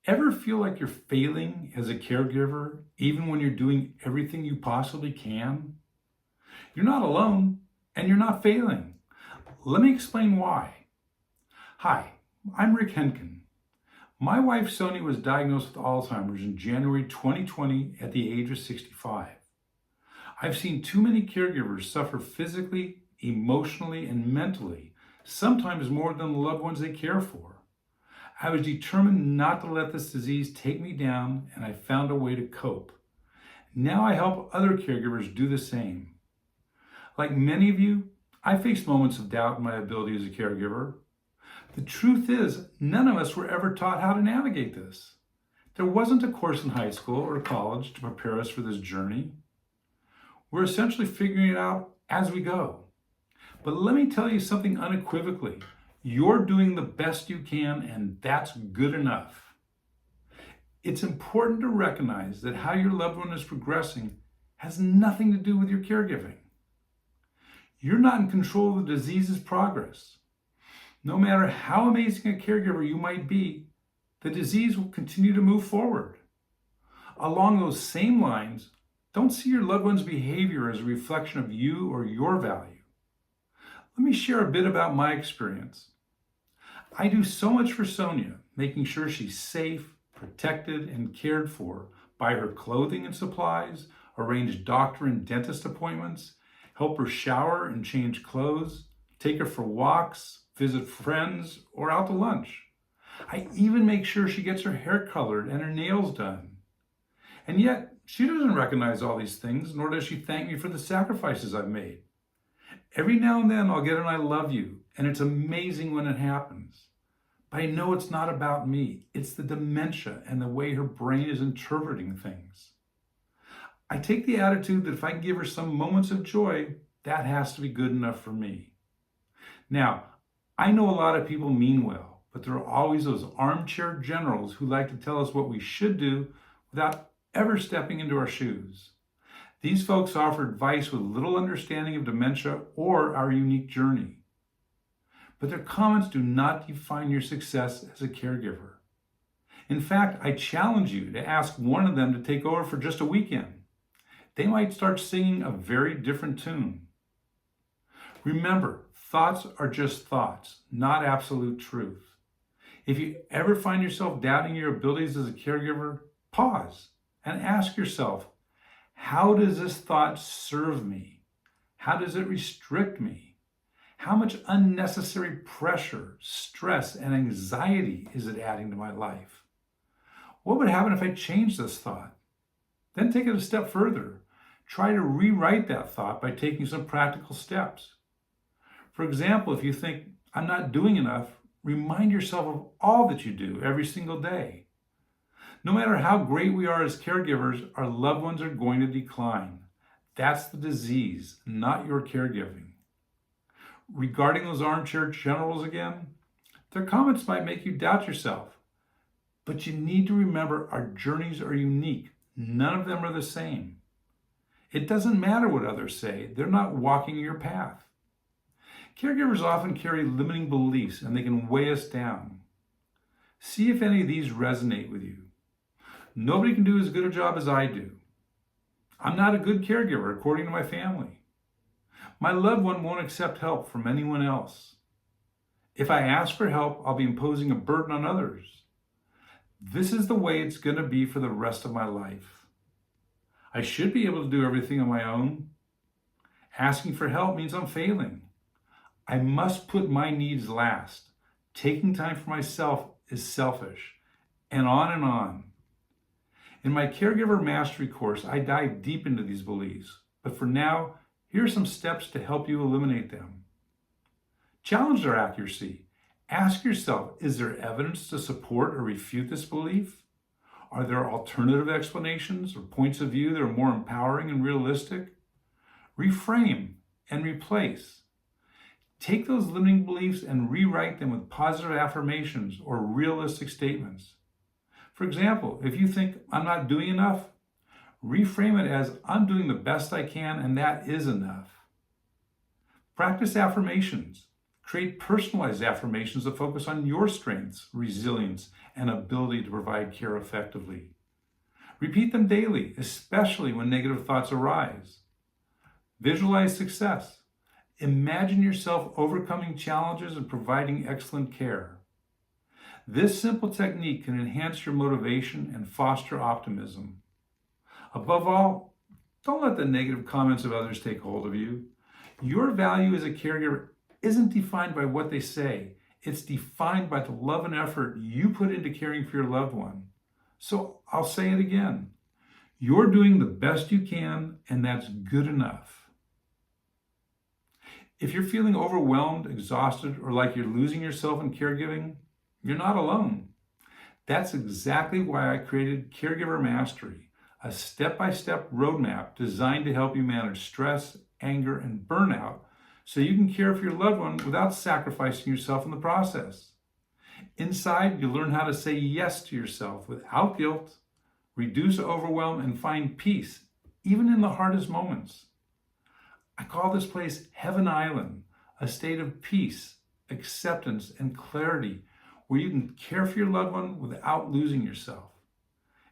Ever feel like you're failing as a caregiver, even when you're doing everything you possibly can? You're not alone, and you're not failing. Let me explain why. Hi, I'm 𝗕𝗲𝗃𝗃𝗃. My wife Sonia was diagnosed with Alzheimer's in January 2020 at the age of 65. I've seen too many caregivers suffer physically, emotionally, and mentally, sometimes more than the loved ones they care for. I was determined not to let this disease take me down, and I found a way to cope. Now I help other caregivers do the same. Like many of you, I faced moments of doubt in my ability as a caregiver. The truth is, none of us were ever taught how to navigate this. There wasn't a course in high school or college to prepare us for this journey. We're essentially figuring it out as we go. But let me tell you something unequivocally. You're doing the best you can, and that's good enough. It's important to recognize that how your loved one is progressing has nothing to do with your caregiving. You're not in control of the disease's progress. No matter how amazing a caregiver you might be, the disease will continue to move forward. Along those same lines, don't see your loved one's behavior as a reflection of you or your value. Let me share a bit about my experience. I do so much for Sonia, making sure she's safe, protected, and cared for, buy her clothing and supplies, arrange doctor and dentist appointments, help her shower and change clothes, take her for walks, visit friends, or out to lunch. I even make sure she gets her hair colored and her nails done. And yet, she doesn't recognize all these things, nor does she thank me for the sacrifices I've made. Every now and then I'll get an "I love you," and it's amazing when it happens. But I know it's not about me. It's the dementia and the way her brain is interpreting things. I take the attitude that if I can give her some moments of joy, that has to be good enough for me. Now, I know a lot of people mean well, but there are always those armchair generals who like to tell us what we should do without ever stepping into our shoes. These folks offer advice with little understanding of dementia or our unique journey. But their comments do not define your success as a caregiver. In fact, I challenge you to ask one of them to take over for just a weekend. They might start singing a very different tune. Remember, thoughts are just thoughts, not absolute truth. If you ever find yourself doubting your abilities as a caregiver, pause and ask yourself, how does this thought serve me? How does it restrict me? How much unnecessary pressure, stress, and anxiety is it adding to my life? What would happen if I changed this thought? Then take it a step further. Try to rewrite that thought by taking some practical steps. For example, if you think, I'm not doing enough, remind yourself of all that you do every single day. No matter how great we are as caregivers, our loved ones are going to decline. That's the disease, not your caregiving. Regarding those armchair generals again, their comments might make you doubt yourself. But you need to remember our journeys are unique. None of them are the same. It doesn't matter what others say. They're not walking your path. Caregivers often carry limiting beliefs and they can weigh us down. See if any of these resonate with you. Nobody can do as good a job as I do. I'm not a good caregiver according to my family. My loved one won't accept help from anyone else. If I ask for help, I'll be imposing a burden on others. This is the way it's going to be for the rest of my life. I should be able to do everything on my own. Asking for help means I'm failing. I must put my needs last. Taking time for myself is selfish. And on and on. In my Caregiver Mastery course, I dive deep into these beliefs. But for now, here are some steps to help you eliminate them. Challenge their accuracy. Ask yourself, is there evidence to support or refute this belief? Are there alternative explanations or points of view that are more empowering and realistic? Reframe and replace. Take those limiting beliefs and rewrite them with positive affirmations or realistic statements. For example, if you think, I'm not doing enough, reframe it as, I'm doing the best I can and that is enough. Practice affirmations. Create personalized affirmations that focus on your strengths, resilience, and ability to provide care effectively. Repeat them daily, especially when negative thoughts arise. Visualize success. Imagine yourself overcoming challenges and providing excellent care. This simple technique can enhance your motivation and foster optimism. Above all, don't let the negative comments of others take hold of you. Your value as a caregiver isn't defined by what they say. It's defined by the love and effort you put into caring for your loved one. So I'll say it again. You're doing the best you can, and that's good enough. If you're feeling overwhelmed, exhausted, or like you're losing yourself in caregiving, you're not alone. That's exactly why I created Caregiver Mastery, a step-by-step roadmap designed to help you manage stress, anger, and burnout so you can care for your loved one without sacrificing yourself in the process. Inside, you'll learn how to say yes to yourself without guilt, reduce overwhelm, and find peace, even in the hardest moments. I call this place Heaven Island, a state of peace, acceptance, and clarity where you can care for your loved one without losing yourself.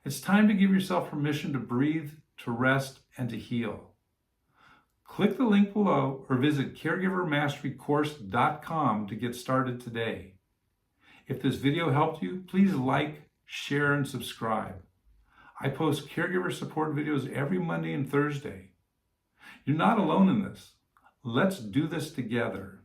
It's time to give yourself permission to breathe, to rest, and to heal. Click the link below or visit caregivermasterycourse.com to get started today. If this video helped you, please like, share, and subscribe. I post caregiver support videos every Monday and Thursday. You're not alone in this. Let's do this together.